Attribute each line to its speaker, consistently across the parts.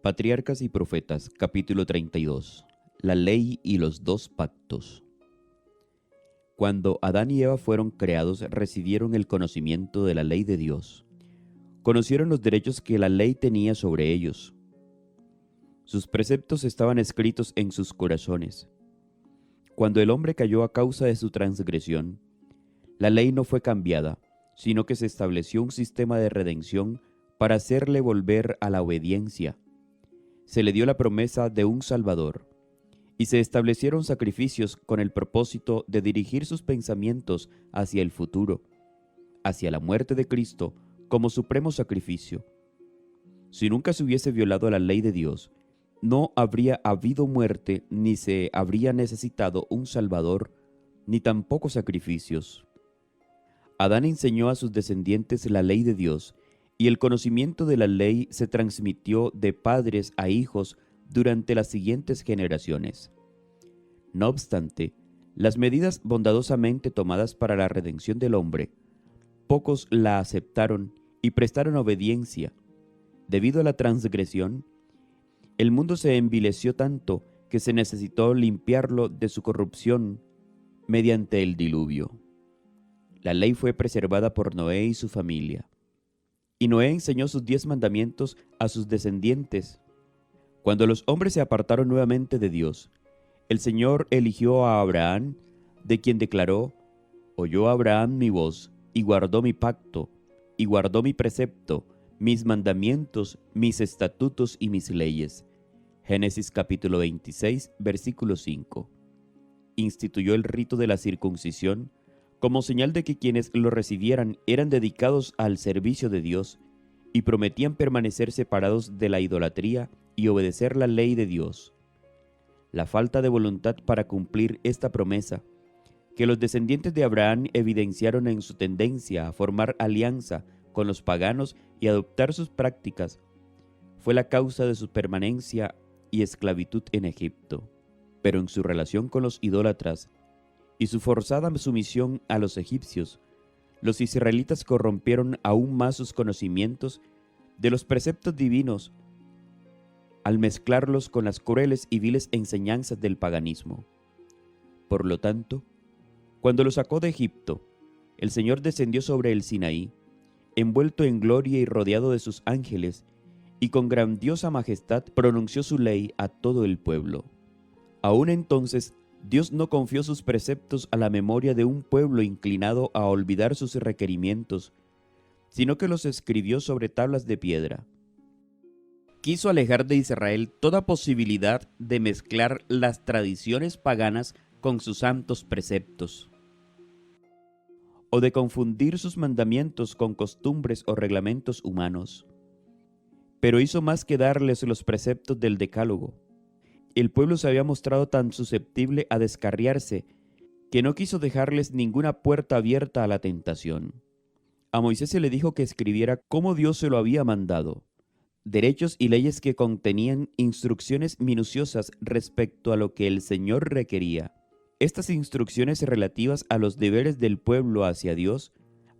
Speaker 1: Patriarcas y Profetas, capítulo 32. La ley y los dos pactos. Cuando Adán y Eva fueron creados, recibieron el conocimiento de la ley de Dios. Conocieron los derechos que la ley tenía sobre ellos. Sus preceptos estaban escritos en sus corazones. Cuando el hombre cayó a causa de su transgresión, la ley no fue cambiada, sino que se estableció un sistema de redención para hacerle volver a la obediencia. Se le dio la promesa de un Salvador, y se establecieron sacrificios con el propósito de dirigir sus pensamientos hacia el futuro, hacia la muerte de Cristo como supremo sacrificio. Si nunca se hubiese violado la ley de Dios, no habría habido muerte, ni se habría necesitado un Salvador, ni tampoco sacrificios. Adán enseñó a sus descendientes la ley de Dios, y el conocimiento de la ley se transmitió de padres a hijos durante las siguientes generaciones. No obstante, las medidas bondadosamente tomadas para la redención del hombre, pocos la aceptaron y prestaron obediencia. Debido a la transgresión, el mundo se envileció tanto que se necesitó limpiarlo de su corrupción mediante el diluvio. La ley fue preservada por Noé y su familia. Y Noé enseñó sus 10 mandamientos a sus descendientes. Cuando los hombres se apartaron nuevamente de Dios, el Señor eligió a Abraham, de quien declaró: «Oyó Abraham mi voz, y guardó mi pacto, y guardó mi precepto, mis mandamientos, mis estatutos y mis leyes». Génesis capítulo 26, versículo 5. Instituyó el rito de la circuncisión como señal de que quienes lo recibieran eran dedicados al servicio de Dios y prometían permanecer separados de la idolatría y obedecer la ley de Dios. La falta de voluntad para cumplir esta promesa, que los descendientes de Abraham evidenciaron en su tendencia a formar alianza con los paganos y adoptar sus prácticas, fue la causa de su permanencia y esclavitud en Egipto. Pero en su relación con los idólatras y su forzada sumisión a los egipcios, los israelitas corrompieron aún más sus conocimientos de los preceptos divinos al mezclarlos con las crueles y viles enseñanzas del paganismo. Por lo tanto, cuando los sacó de Egipto, el Señor descendió sobre el Sinaí, envuelto en gloria y rodeado de sus ángeles, y con grandiosa majestad pronunció su ley a todo el pueblo. Aún entonces, Dios no confió sus preceptos a la memoria de un pueblo inclinado a olvidar sus requerimientos, sino que los escribió sobre tablas de piedra. Quiso alejar de Israel toda posibilidad de mezclar las tradiciones paganas con sus santos preceptos, o de confundir sus mandamientos con costumbres o reglamentos humanos. Pero hizo más que darles los preceptos del Decálogo. El pueblo se había mostrado tan susceptible a descarriarse que no quiso dejarles ninguna puerta abierta a la tentación. A Moisés se le dijo que escribiera como Dios se lo había mandado, derechos y leyes que contenían instrucciones minuciosas respecto a lo que el Señor requería. Estas instrucciones relativas a los deberes del pueblo hacia Dios,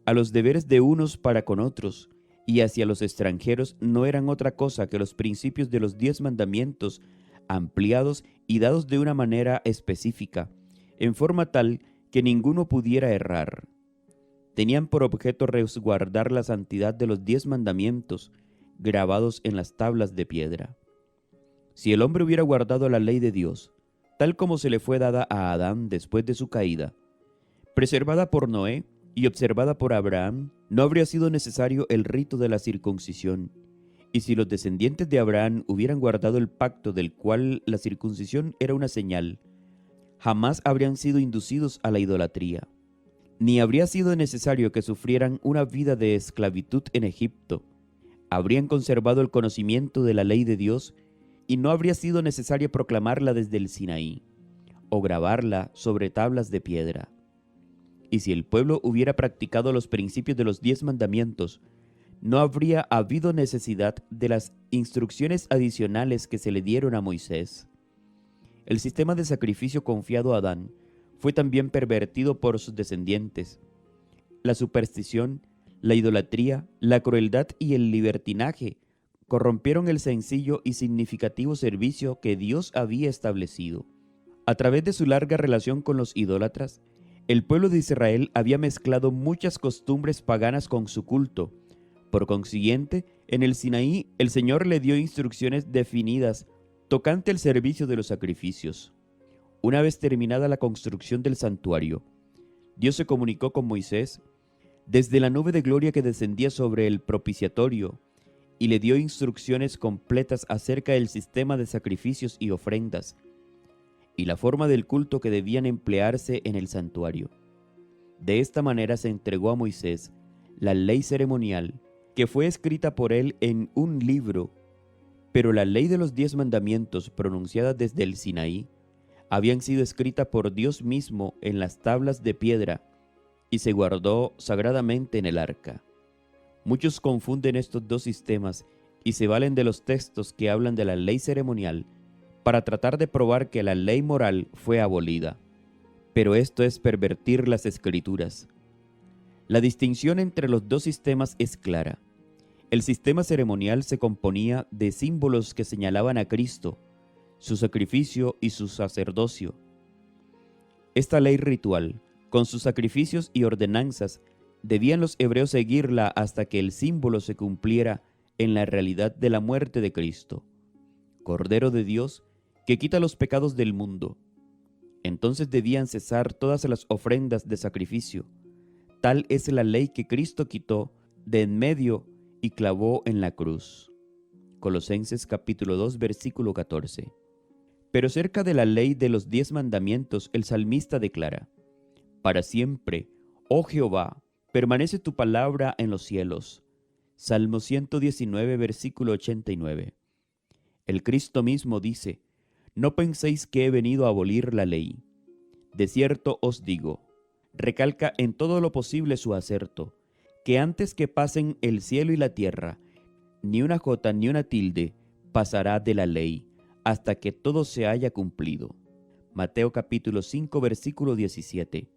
Speaker 1: a los deberes de unos para con otros y hacia los extranjeros no eran otra cosa que los principios de los 10 mandamientos ampliados y dados de una manera específica, en forma tal que ninguno pudiera errar. Tenían por objeto resguardar la santidad de los 10 mandamientos grabados en las tablas de piedra. Si el hombre hubiera guardado la ley de Dios, tal como se le fue dada a Adán después de su caída, preservada por Noé y observada por Abraham, no habría sido necesario el rito de la circuncisión. Y si los descendientes de Abraham hubieran guardado el pacto del cual la circuncisión era una señal, jamás habrían sido inducidos a la idolatría, ni habría sido necesario que sufrieran una vida de esclavitud en Egipto. Habrían conservado el conocimiento de la ley de Dios y no habría sido necesario proclamarla desde el Sinaí o grabarla sobre tablas de piedra. Y si el pueblo hubiera practicado los principios de los 10 mandamientos, no habría habido necesidad de las instrucciones adicionales que se le dieron a Moisés. El sistema de sacrificio confiado a Adán fue también pervertido por sus descendientes. La superstición, la idolatría, la crueldad y el libertinaje corrompieron el sencillo y significativo servicio que Dios había establecido. A través de su larga relación con los idólatras, el pueblo de Israel había mezclado muchas costumbres paganas con su culto. Por consiguiente, en el Sinaí el Señor le dio instrucciones definidas tocante el servicio de los sacrificios. Una vez terminada la construcción del santuario, Dios se comunicó con Moisés desde la nube de gloria que descendía sobre el propiciatorio y le dio instrucciones completas acerca del sistema de sacrificios y ofrendas y la forma del culto que debían emplearse en el santuario. De esta manera se entregó a Moisés la ley ceremonial que fue escrita por él en un libro, pero la ley de los 10 mandamientos pronunciada desde el Sinaí habían sido escritas por Dios mismo en las tablas de piedra y se guardó sagradamente en el arca. Muchos confunden estos dos sistemas y se valen de los textos que hablan de la ley ceremonial para tratar de probar que la ley moral fue abolida. Pero esto es pervertir las Escrituras. La distinción entre los dos sistemas es clara. El sistema ceremonial se componía de símbolos que señalaban a Cristo, su sacrificio y su sacerdocio. Esta ley ritual, con sus sacrificios y ordenanzas, debían los hebreos seguirla hasta que el símbolo se cumpliera en la realidad de la muerte de Cristo, Cordero de Dios, que quita los pecados del mundo. Entonces debían cesar todas las ofrendas de sacrificio. Tal es la ley que Cristo quitó de en medio y clavó en la cruz. Colosenses capítulo 2, versículo 14. Pero cerca de la ley de los 10 mandamientos, el salmista declara: Para siempre, oh Jehová, permanece tu palabra en los cielos. Salmo 119, versículo 89. El Cristo mismo dice: No penséis que he venido a abolir la ley. De cierto os digo, recalca en todo lo posible su acerto, que antes que pasen el cielo y la tierra, ni una jota ni una tilde pasará de la ley, hasta que todo se haya cumplido. Mateo capítulo 5, versículo 17.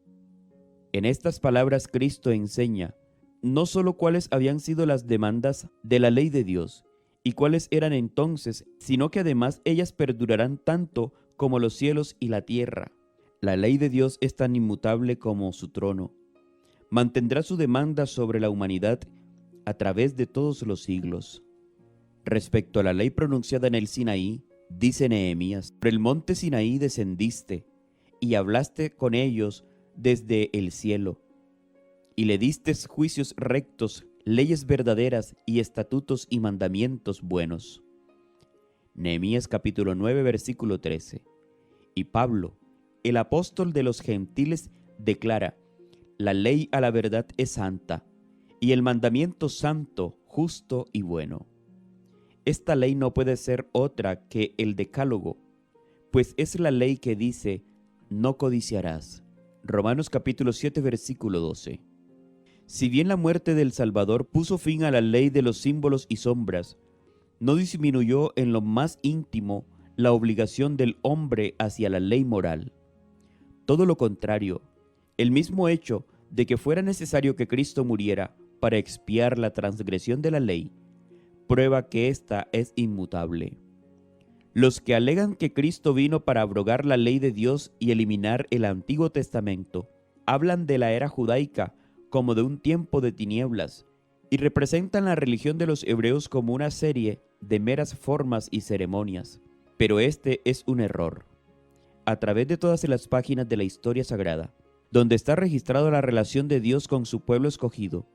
Speaker 1: En estas palabras Cristo enseña no solo cuáles habían sido las demandas de la ley de Dios y cuáles eran entonces, sino que además ellas perdurarán tanto como los cielos y la tierra. La ley de Dios es tan inmutable como su trono. Mantendrá su demanda sobre la humanidad a través de todos los siglos. Respecto a la ley pronunciada en el Sinaí, dice Nehemías: Por el monte Sinaí descendiste y hablaste con ellos desde el cielo, y le diste juicios rectos, leyes verdaderas y estatutos y mandamientos buenos. Nehemías capítulo 9, versículo 13. Y Pablo, el apóstol de los gentiles, declara: La ley a la verdad es santa, y el mandamiento santo, justo y bueno. Esta ley no puede ser otra que el Decálogo, pues es la ley que dice: no codiciarás. Romanos capítulo 7, versículo 12. Si bien la muerte del Salvador puso fin a la ley de los símbolos y sombras, no disminuyó en lo más íntimo la obligación del hombre hacia la ley moral. Todo lo contrario, el mismo hecho de que fuera necesario que Cristo muriera para expiar la transgresión de la ley, prueba que ésta es inmutable. Los que alegan que Cristo vino para abrogar la ley de Dios y eliminar el Antiguo Testamento, hablan de la era judaica como de un tiempo de tinieblas y representan la religión de los hebreos como una serie de meras formas y ceremonias. Pero este es un error. A través de todas las páginas de la historia sagrada, donde está registrada la relación de Dios con su pueblo escogido,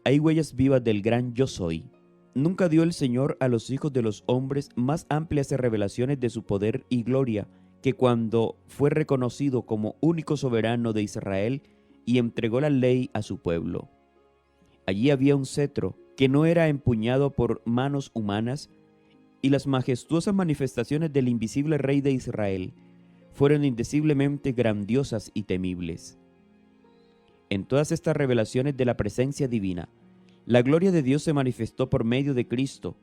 Speaker 1: hay huellas vivas del gran Yo Soy. Nunca dio el Señor a los hijos de los hombres más amplias revelaciones de su poder y gloria que cuando fue reconocido como único soberano de Israel y entregó la ley a su pueblo. Allí había un cetro que no era empuñado por manos humanas, y las majestuosas manifestaciones del invisible Rey de Israel fueron indeciblemente grandiosas y temibles. En todas estas revelaciones de la presencia divina, la gloria de Dios se manifestó por medio de Cristo,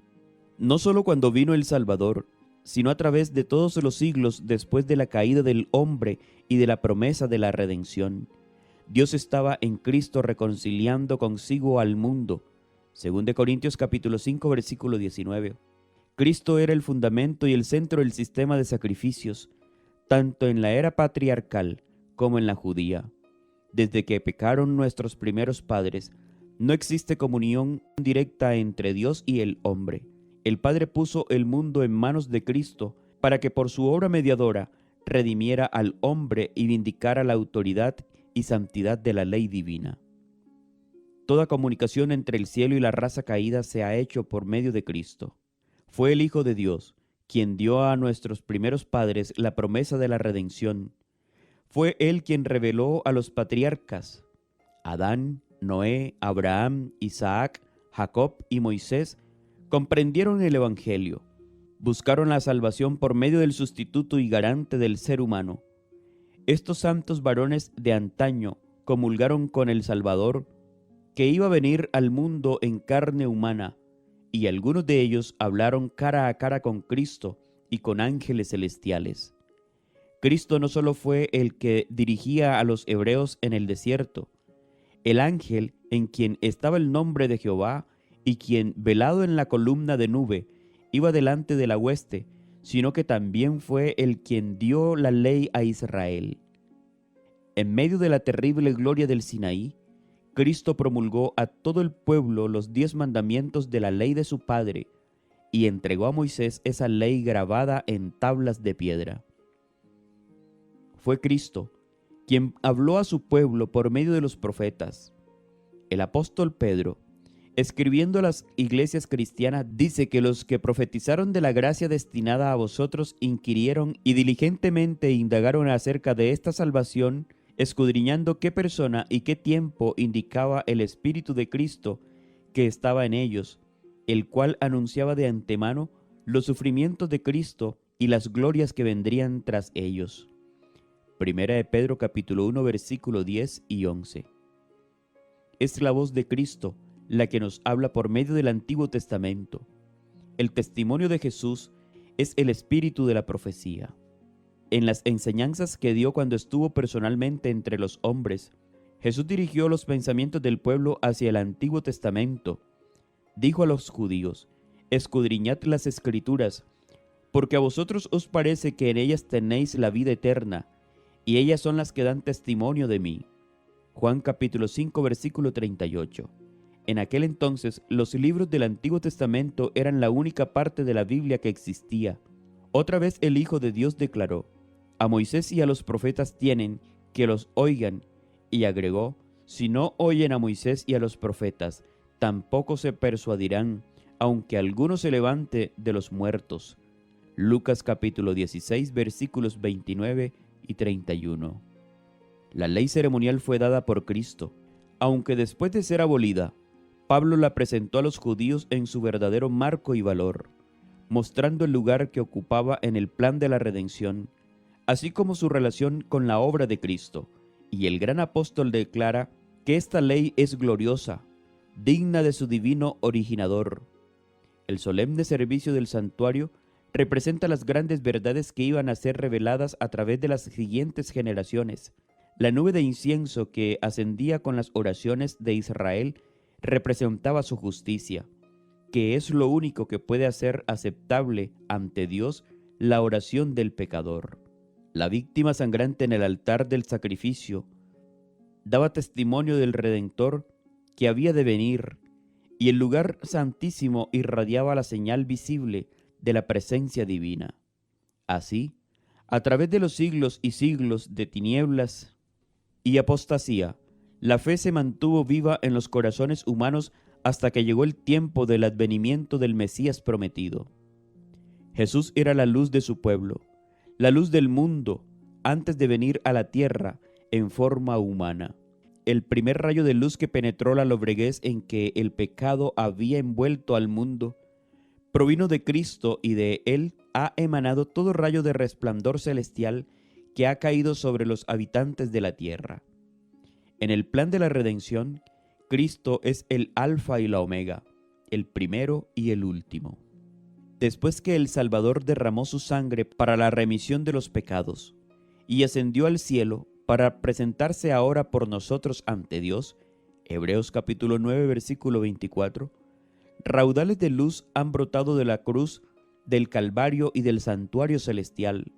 Speaker 1: no solo cuando vino el Salvador, sino a través de todos los siglos después de la caída del hombre y de la promesa de la redención. Dios estaba en Cristo reconciliando consigo al mundo, Según de Corintios capítulo 5, versículo 19. Cristo era el fundamento y el centro del sistema de sacrificios, tanto en la era patriarcal como en la judía. Desde que pecaron nuestros primeros padres, no existe comunión directa entre Dios y el hombre. El Padre puso el mundo en manos de Cristo para que por su obra mediadora redimiera al hombre y vindicara la autoridad y santidad de la ley divina. Toda comunicación entre el cielo y la raza caída se ha hecho por medio de Cristo. Fue el Hijo de Dios quien dio a nuestros primeros padres la promesa de la redención. Fue Él quien reveló a los patriarcas, Adán, Noé, Abraham, Isaac, Jacob y Moisés, comprendieron el Evangelio, buscaron la salvación por medio del sustituto y garante del ser humano. Estos santos varones de antaño comulgaron con el Salvador, que iba a venir al mundo en carne humana, y algunos de ellos hablaron cara a cara con Cristo y con ángeles celestiales. Cristo no solo fue el que dirigía a los hebreos en el desierto, el ángel en quien estaba el nombre de Jehová y quien, velado en la columna de nube, iba delante de la hueste, sino que también fue el quien dio la ley a Israel. En medio de la terrible gloria del Sinaí, Cristo promulgó a todo el pueblo los 10 mandamientos de la ley de su Padre y entregó a Moisés esa ley grabada en tablas de piedra. Fue Cristo quien habló a su pueblo por medio de los profetas. El apóstol Pedro, escribiendo a las iglesias cristianas, dice que los que profetizaron de la gracia destinada a vosotros inquirieron y diligentemente indagaron acerca de esta salvación, escudriñando qué persona y qué tiempo indicaba el Espíritu de Cristo que estaba en ellos, el cual anunciaba de antemano los sufrimientos de Cristo y las glorias que vendrían tras ellos. Primera de Pedro capítulo 1 versículo 10 y 11. Es la voz de Cristo la que nos habla por medio del Antiguo Testamento. El testimonio de Jesús es el espíritu de la profecía. En las enseñanzas que dio cuando estuvo personalmente entre los hombres, Jesús dirigió los pensamientos del pueblo hacia el Antiguo Testamento. Dijo a los judíos: escudriñad las Escrituras, porque a vosotros os parece que en ellas tenéis la vida eterna, y ellas son las que dan testimonio de mí. Juan capítulo 5 versículo 38. En aquel entonces los libros del Antiguo Testamento eran la única parte de la Biblia que existía. Otra vez el Hijo de Dios declaró: a Moisés y a los profetas tienen que los oigan, y agregó: si no oyen a Moisés y a los profetas, tampoco se persuadirán, aunque alguno se levante de los muertos. Lucas capítulo 16 versículos 29 y 31. La ley ceremonial fue dada por Cristo, aunque después de ser abolida, Pablo la presentó a los judíos en su verdadero marco y valor, mostrando el lugar que ocupaba en el plan de la redención, así como su relación con la obra de Cristo. Y el gran apóstol declara que esta ley es gloriosa, digna de su divino originador. El solemne servicio del santuario representa las grandes verdades que iban a ser reveladas a través de las siguientes generaciones. La nube de incienso que ascendía con las oraciones de Israel representaba su justicia, que es lo único que puede hacer aceptable ante Dios la oración del pecador. La víctima sangrante en el altar del sacrificio daba testimonio del Redentor que había de venir, y el lugar santísimo irradiaba la señal visible de la presencia divina. Así, a través de los siglos y siglos de tinieblas y apostasía, la fe se mantuvo viva en los corazones humanos hasta que llegó el tiempo del advenimiento del Mesías prometido. Jesús era la luz de su pueblo, la luz del mundo, antes de venir a la tierra en forma humana. El primer rayo de luz que penetró la lobreguez en que el pecado había envuelto al mundo provino de Cristo, y de Él ha emanado todo rayo de resplandor celestial que ha caído sobre los habitantes de la tierra. En el plan de la redención, Cristo es el Alfa y la Omega, el primero y el último. Después que el Salvador derramó su sangre para la remisión de los pecados y ascendió al cielo para presentarse ahora por nosotros ante Dios, Hebreos capítulo 9 versículo 24, Raudales de luz han brotado de la cruz, del Calvario y del santuario celestial.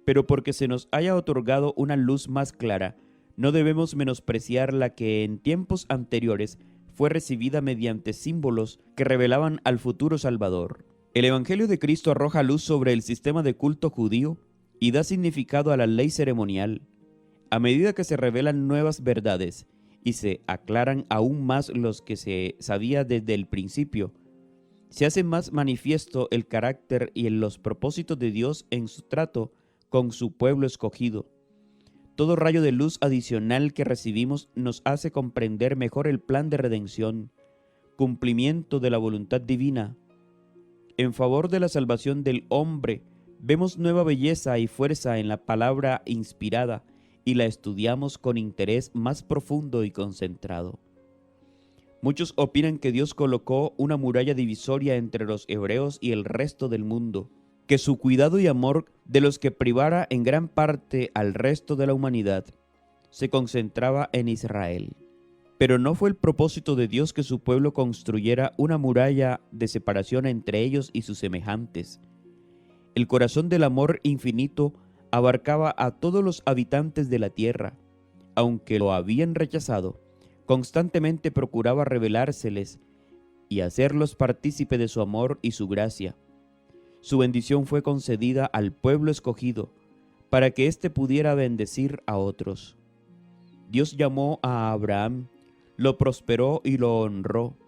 Speaker 1: Pero porque se nos haya otorgado una luz más clara, no debemos menospreciar la que en tiempos anteriores fue recibida mediante símbolos que revelaban al futuro Salvador. El Evangelio de Cristo arroja luz sobre el sistema de culto judío y da significado a la ley ceremonial. A medida que se revelan nuevas verdades y se aclaran aún más los que se sabía desde el principio, se hace más manifiesto el carácter y los propósitos de Dios en su trato con su pueblo escogido. Todo rayo de luz adicional que recibimos nos hace comprender mejor el plan de redención, cumplimiento de la voluntad divina. En favor de la salvación del hombre, vemos nueva belleza y fuerza en la palabra inspirada y la estudiamos con interés más profundo y concentrado. Muchos opinan que Dios colocó una muralla divisoria entre los hebreos y el resto del mundo, que su cuidado y amor de los que privara en gran parte al resto de la humanidad se concentraba en Israel. Pero no fue el propósito de Dios que su pueblo construyera una muralla de separación entre ellos y sus semejantes. El corazón del amor infinito abarcaba a todos los habitantes de la tierra. Aunque lo habían rechazado, constantemente procuraba revelárseles y hacerlos partícipe de su amor y su gracia. Su bendición fue concedida al pueblo escogido para que éste pudiera bendecir a otros. Dios llamó a Abraham, lo prosperó y lo honró,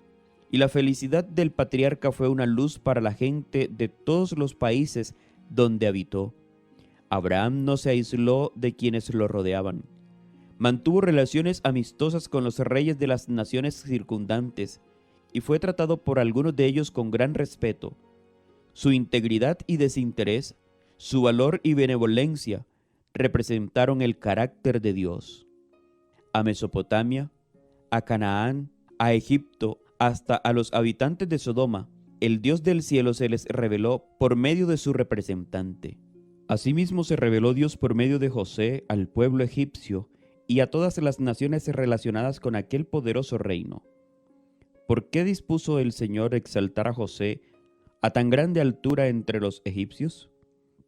Speaker 1: y la felicidad del patriarca fue una luz para la gente de todos los países donde habitó. Abraham no se aisló de quienes lo rodeaban. Mantuvo relaciones amistosas con los reyes de las naciones circundantes y fue tratado por algunos de ellos con gran respeto. Su integridad y desinterés, su valor y benevolencia representaron el carácter de Dios. A Mesopotamia, a Canaán, a Egipto, hasta a los habitantes de Sodoma, el Dios del cielo se les reveló por medio de su representante. Asimismo se reveló Dios por medio de José al pueblo egipcio y a todas las naciones relacionadas con aquel poderoso reino. ¿Por qué dispuso el Señor exaltar a José a tan grande altura entre los egipcios?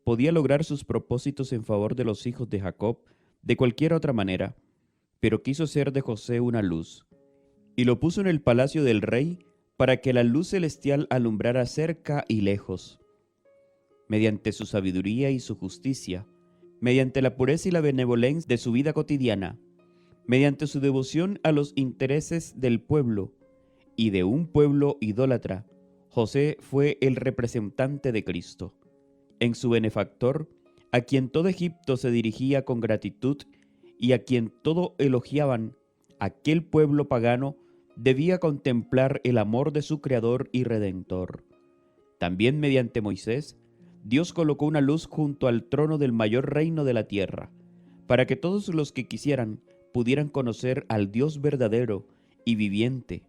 Speaker 1: Podía lograr sus propósitos en favor de los hijos de Jacob de cualquier otra manera, pero quiso hacer de José una luz, y lo puso en el palacio del rey para que la luz celestial alumbrara cerca y lejos. Mediante su sabiduría y su justicia, mediante la pureza y la benevolencia de su vida cotidiana, mediante su devoción a los intereses del pueblo y de un pueblo idólatra, José fue el representante de Cristo. En su benefactor, a quien todo Egipto se dirigía con gratitud y a quien todo elogiaban, aquel pueblo pagano debía contemplar el amor de su Creador y Redentor. También mediante Moisés, Dios colocó una luz junto al trono del mayor reino de la tierra, para que todos los que quisieran pudieran conocer al Dios verdadero y viviente.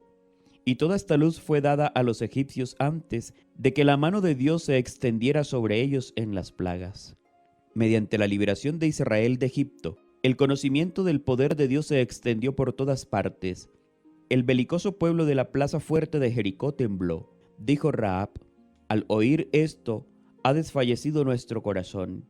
Speaker 1: Y toda esta luz fue dada a los egipcios antes de que la mano de Dios se extendiera sobre ellos en las plagas. Mediante la liberación de Israel de Egipto, el conocimiento del poder de Dios se extendió por todas partes. El belicoso pueblo de la plaza fuerte de Jericó tembló. Dijo Rahab: al oír esto, ha desfallecido nuestro corazón,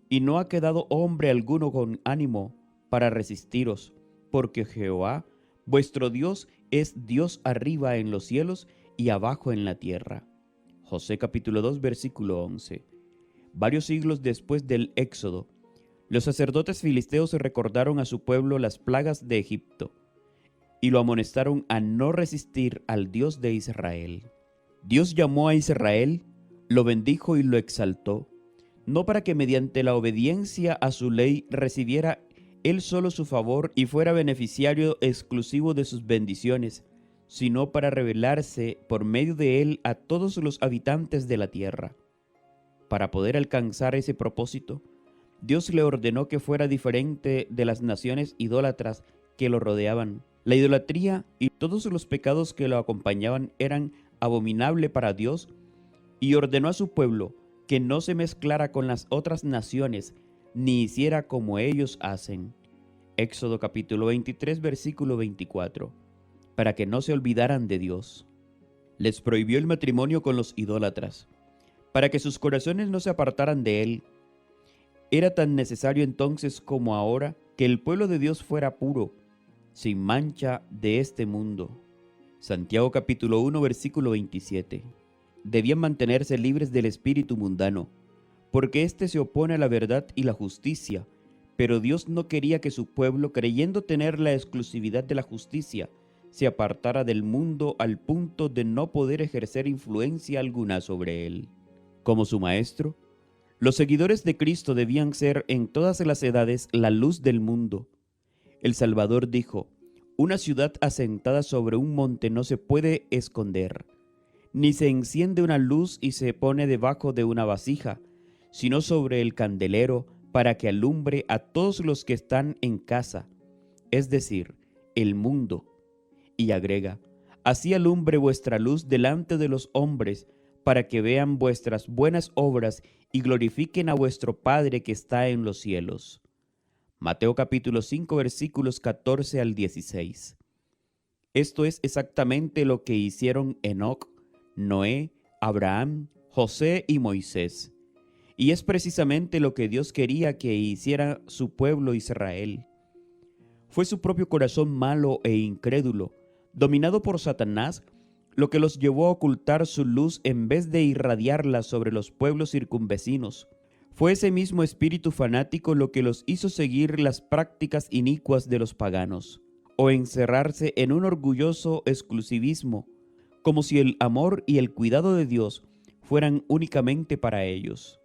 Speaker 1: y no ha quedado hombre alguno con ánimo para resistiros, porque Jehová, vuestro Dios, es Dios arriba en los cielos y abajo en la tierra. Josué capítulo 2, versículo 11. Varios siglos después del Éxodo, los sacerdotes filisteos recordaron a su pueblo las plagas de Egipto y lo amonestaron a no resistir al Dios de Israel. Dios llamó a Israel, lo bendijo y lo exaltó, no para que mediante la obediencia a su ley recibiera él solo su favor y fuera beneficiario exclusivo de sus bendiciones, sino para revelarse por medio de él a todos los habitantes de la tierra. Para poder alcanzar ese propósito, Dios le ordenó que fuera diferente de las naciones idólatras que lo rodeaban. La idolatría y todos los pecados que lo acompañaban eran abominables para Dios, y ordenó a su pueblo que no se mezclara con las otras naciones, ni hiciera como ellos hacen. Éxodo capítulo 23, versículo 24, para que no se olvidaran de Dios. Les prohibió el matrimonio con los idólatras, para que sus corazones no se apartaran de él. Era tan necesario entonces como ahora que el pueblo de Dios fuera puro, sin mancha de este mundo. Santiago capítulo 1 versículo 27. Debían mantenerse libres del espíritu mundano, porque éste se opone a la verdad y la justicia, pero Dios no quería que su pueblo, creyendo tener la exclusividad de la justicia, se apartara del mundo al punto de no poder ejercer influencia alguna sobre él. Como su maestro, los seguidores de Cristo debían ser en todas las edades la luz del mundo. El Salvador dijo: una ciudad asentada sobre un monte no se puede esconder, ni se enciende una luz y se pone debajo de una vasija, sino sobre el candelero, para que alumbre a todos los que están en casa, es decir, el mundo. Y agrega: así alumbre vuestra luz delante de los hombres, para que vean vuestras buenas obras y glorifiquen a vuestro Padre que está en los cielos. Mateo capítulo 5 versículos 14 al 16. Esto es exactamente lo que hicieron Enoc, Noé, Abraham, José y Moisés. Y es precisamente lo que Dios quería que hiciera su pueblo Israel. Fue su propio corazón malo e incrédulo, dominado por Satanás, lo que los llevó a ocultar su luz en vez de irradiarla sobre los pueblos circunvecinos. Fue ese mismo espíritu fanático lo que los hizo seguir las prácticas inicuas de los paganos, o encerrarse en un orgulloso exclusivismo, como si el amor y el cuidado de Dios fueran únicamente para ellos.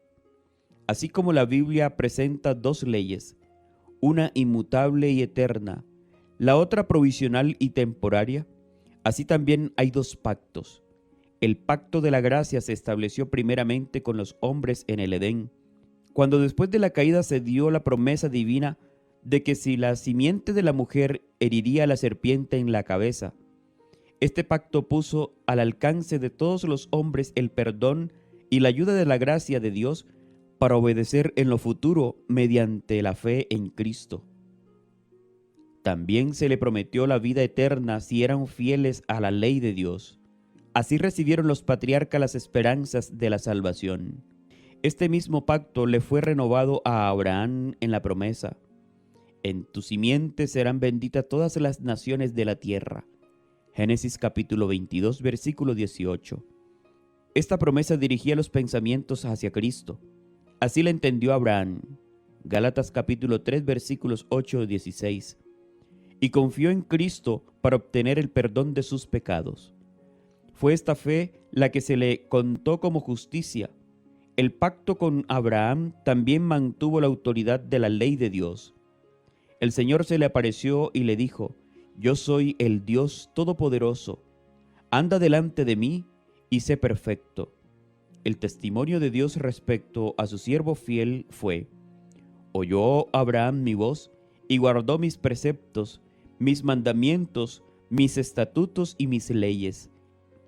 Speaker 1: Así como la Biblia presenta dos leyes, una inmutable y eterna, la otra provisional y temporaria, así también hay dos pactos. El pacto de la gracia se estableció primeramente con los hombres en el Edén, cuando después de la caída se dio la promesa divina de que si la simiente de la mujer heriría a la serpiente en la cabeza, este pacto puso al alcance de todos los hombres el perdón y la ayuda de la gracia de Dios para obedecer en lo futuro mediante la fe en Cristo. También se le prometió la vida eterna si eran fieles a la ley de Dios. Así recibieron los patriarcas las esperanzas de la salvación. Este mismo pacto le fue renovado a Abraham en la promesa: en tu simiente serán benditas todas las naciones de la tierra. Génesis capítulo 22, versículo 18. Esta promesa dirigía los pensamientos hacia Cristo. Así la entendió Abraham. Gálatas capítulo 3, versículos 8 y 16. Y confió en Cristo para obtener el perdón de sus pecados. Fue esta fe la que se le contó como justicia. El pacto con Abraham también mantuvo la autoridad de la ley de Dios. El Señor se le apareció y le dijo: yo soy el Dios Todopoderoso. Anda delante de mí y sé perfecto. El testimonio de Dios respecto a su siervo fiel fue: oyó Abraham mi voz y guardó mis preceptos, mis mandamientos, mis estatutos y mis leyes.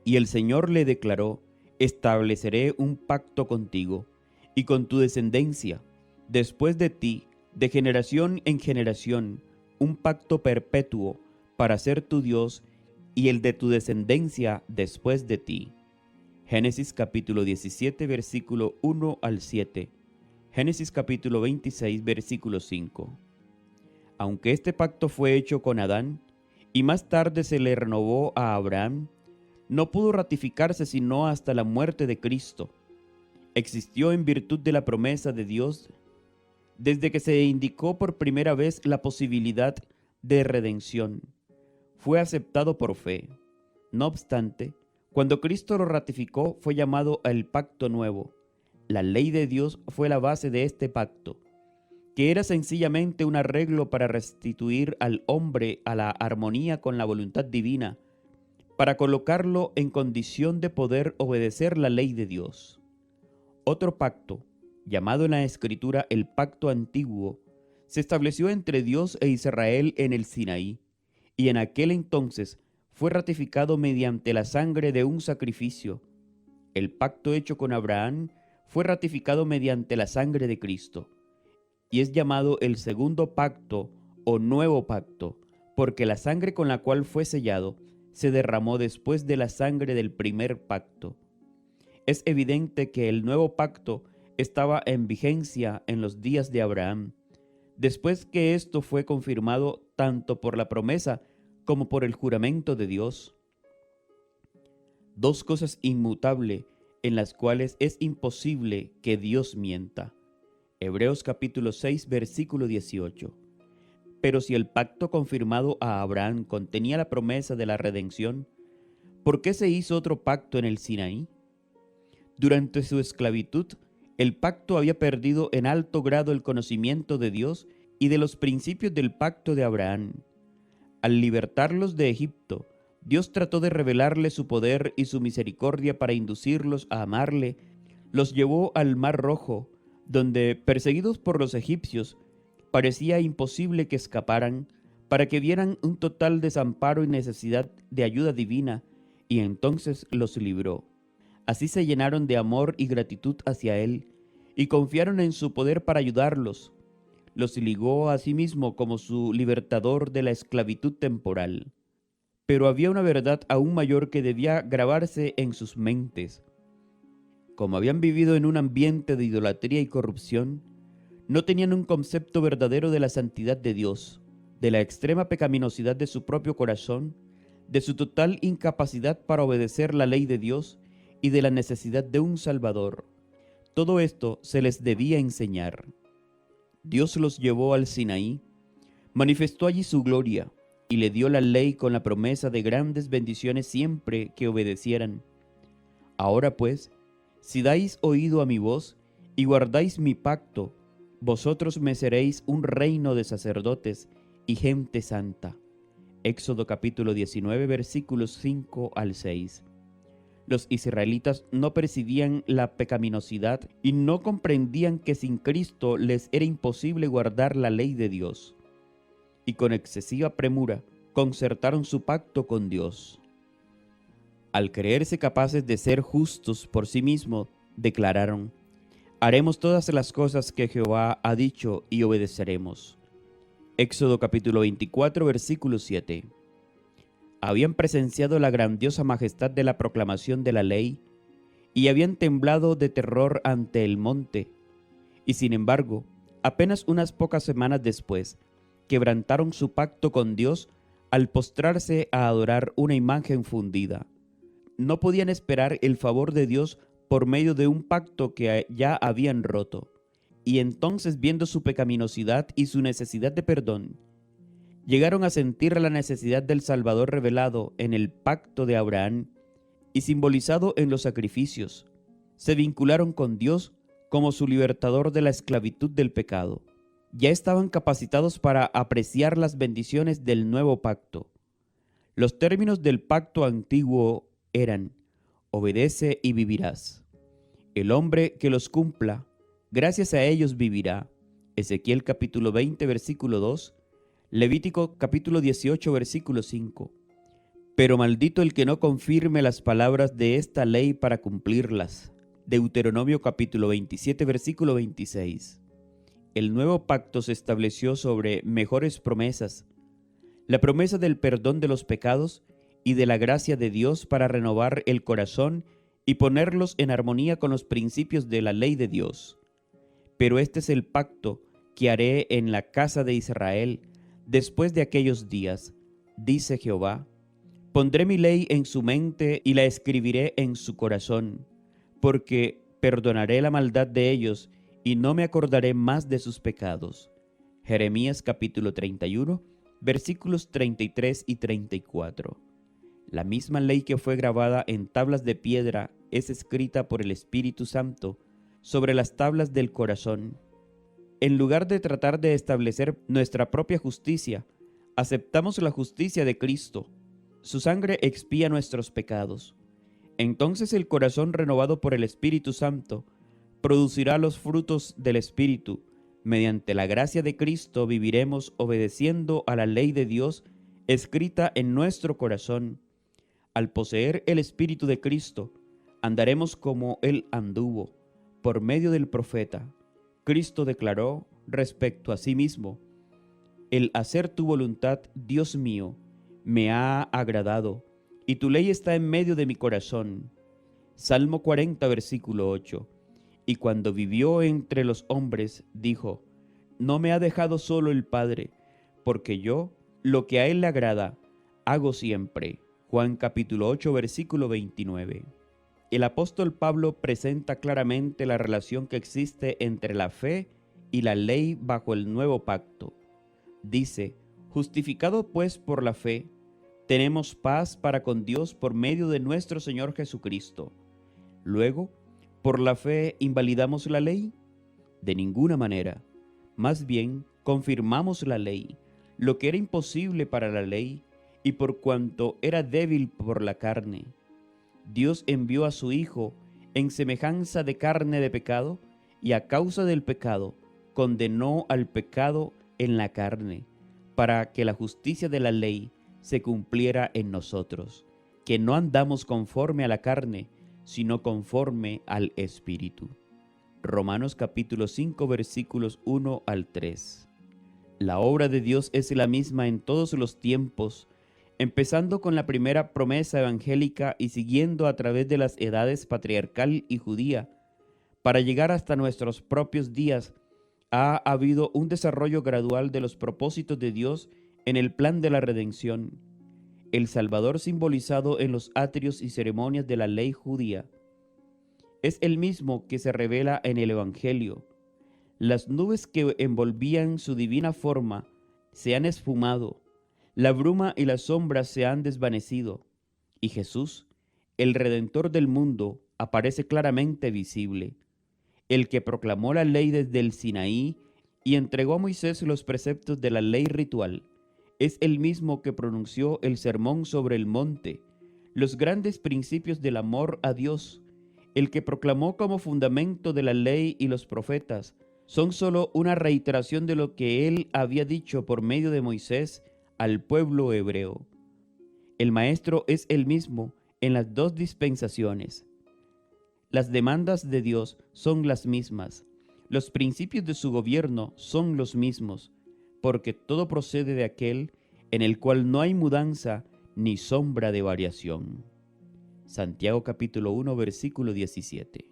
Speaker 1: Y el Señor le declaró: estableceré un pacto contigo y con tu descendencia, después de ti, de generación en generación, un pacto perpetuo para ser tu Dios y el de tu descendencia después de ti. Génesis capítulo 17, versículo 1 al 7. Génesis capítulo 26, versículo 5. Aunque este pacto fue hecho con Adán y más tarde se le renovó a Abraham, no pudo ratificarse sino hasta la muerte de Cristo. Existió en virtud de la promesa de Dios desde que se indicó por primera vez la posibilidad de redención. Fue aceptado por fe. No obstante, cuando Cristo lo ratificó, fue llamado el pacto nuevo. La ley de Dios fue la base de este pacto, que era sencillamente un arreglo para restituir al hombre a la armonía con la voluntad divina, para colocarlo en condición de poder obedecer la ley de Dios. Otro pacto, llamado en la Escritura el pacto antiguo, se estableció entre Dios e Israel en el Sinaí, y en aquel entonces fue ratificado mediante la sangre de un sacrificio. El pacto hecho con Abraham fue ratificado mediante la sangre de Cristo, y es llamado el segundo pacto o nuevo pacto, porque la sangre con la cual fue sellado se derramó después de la sangre del primer pacto. Es evidente que el nuevo pacto estaba en vigencia en los días de Abraham, después que esto fue confirmado tanto por la promesa como por el juramento de Dios. Dos cosas inmutables en las cuales es imposible que Dios mienta. Hebreos capítulo 6, versículo 18. Pero si el pacto confirmado a Abraham contenía la promesa de la redención, ¿por qué se hizo otro pacto en el Sinaí? Durante su esclavitud, el pacto había perdido en alto grado el conocimiento de Dios y de los principios del pacto de Abraham. Al libertarlos de Egipto, Dios trató de revelarle su poder y su misericordia para inducirlos a amarle. Los llevó al Mar Rojo, donde, perseguidos por los egipcios, parecía imposible que escaparan, para que vieran un total desamparo y necesidad de ayuda divina, y entonces los libró. Así se llenaron de amor y gratitud hacia Él, y confiaron en su poder para ayudarlos. Los ligó a sí mismo como su libertador de la esclavitud temporal. Pero había una verdad aún mayor que debía grabarse en sus mentes. Como habían vivido en un ambiente de idolatría y corrupción, no tenían un concepto verdadero de la santidad de Dios, de la extrema pecaminosidad de su propio corazón, de su total incapacidad para obedecer la ley de Dios y de la necesidad de un Salvador. Todo esto se les debía enseñar. Dios los llevó al Sinaí, manifestó allí su gloria y le dio la ley con la promesa de grandes bendiciones siempre que obedecieran. Ahora pues, si dais oído a mi voz y guardáis mi pacto, vosotros me seréis un reino de sacerdotes y gente santa. Éxodo capítulo 19, versículos 5 al 6. Los israelitas no percibían la pecaminosidad y no comprendían que sin Cristo les era imposible guardar la ley de Dios. Y con excesiva premura concertaron su pacto con Dios. Al creerse capaces de ser justos por sí mismos, declararon: haremos todas las cosas que Jehová ha dicho y obedeceremos. Éxodo capítulo 24, versículo 7. Habían presenciado la grandiosa majestad de la proclamación de la ley y habían temblado de terror ante el monte. Y sin embargo, apenas unas pocas semanas después, quebrantaron su pacto con Dios al postrarse a adorar una imagen fundida. No podían esperar el favor de Dios por medio de un pacto que ya habían roto. Y entonces, viendo su pecaminosidad y su necesidad de perdón, llegaron a sentir la necesidad del Salvador revelado en el pacto de Abraham y simbolizado en los sacrificios. Se vincularon con Dios como su libertador de la esclavitud del pecado. Ya estaban capacitados para apreciar las bendiciones del nuevo pacto. Los términos del pacto antiguo eran: obedece y vivirás. El hombre que los cumpla, gracias a ellos vivirá. Ezequiel capítulo 20, versículo 2, Levítico capítulo 18, versículo 5. Pero maldito el que no confirme las palabras de esta ley para cumplirlas. Deuteronomio capítulo 27, versículo 26. El nuevo pacto se estableció sobre mejores promesas: la promesa del perdón de los pecados y de la gracia de Dios para renovar el corazón y ponerlos en armonía con los principios de la ley de Dios. Pero este es el pacto que haré en la casa de Israel después de aquellos días, dice Jehová. Pondré mi ley en su mente y la escribiré en su corazón, porque perdonaré la maldad de ellos y no me acordaré más de sus pecados. Jeremías capítulo 31, versículos 33 y 34. La misma ley que fue grabada en tablas de piedra es escrita por el Espíritu Santo sobre las tablas del corazón. En lugar de tratar de establecer nuestra propia justicia, aceptamos la justicia de Cristo. Su sangre expía nuestros pecados. Entonces el corazón renovado por el Espíritu Santo producirá los frutos del Espíritu. Mediante la gracia de Cristo viviremos obedeciendo a la ley de Dios escrita en nuestro corazón. Al poseer el Espíritu de Cristo, andaremos como Él anduvo, por medio del profeta. Cristo declaró respecto a sí mismo: el hacer tu voluntad, Dios mío, me ha agradado, y tu ley está en medio de mi corazón. Salmo 40, versículo 8. Y cuando vivió entre los hombres, dijo, no me ha dejado solo el Padre, porque yo, lo que a él le agrada, hago siempre. Juan capítulo 8, versículo 29. El apóstol Pablo presenta claramente la relación que existe entre la fe y la ley bajo el nuevo pacto. Dice, justificado pues por la fe, tenemos paz para con Dios por medio de nuestro Señor Jesucristo. Luego, ¿por la fe invalidamos la ley? De ninguna manera. Más bien, confirmamos la ley, lo que era imposible para la ley, y por cuanto era débil por la carne. Dios envió a su Hijo en semejanza de carne de pecado, y a causa del pecado condenó al pecado en la carne, para que la justicia de la ley se cumpliera en nosotros, que no andamos conforme a la carne, sino conforme al Espíritu. Romanos capítulo 5 versículos 1 al 3. La obra de Dios es la misma en todos los tiempos, empezando con la primera promesa evangélica y siguiendo a través de las edades patriarcal y judía, para llegar hasta nuestros propios días. Ha habido un desarrollo gradual de los propósitos de Dios en el plan de la redención. El Salvador simbolizado en los atrios y ceremonias de la ley judía es el mismo que se revela en el Evangelio. Las nubes que envolvían su divina forma se han esfumado, la bruma y las sombras se han desvanecido, y Jesús, el Redentor del mundo, aparece claramente visible. El que proclamó la ley desde el Sinaí y entregó a Moisés los preceptos de la ley ritual, es el mismo que pronunció el sermón sobre el monte, los grandes principios del amor a Dios. El que proclamó como fundamento de la ley y los profetas son solo una reiteración de lo que él había dicho por medio de Moisés al pueblo hebreo. El Maestro es el mismo en las dos dispensaciones. Las demandas de Dios son las mismas. Los principios de su gobierno son los mismos, porque todo procede de aquel en el cual no hay mudanza ni sombra de variación. Santiago capítulo 1 versículo 17.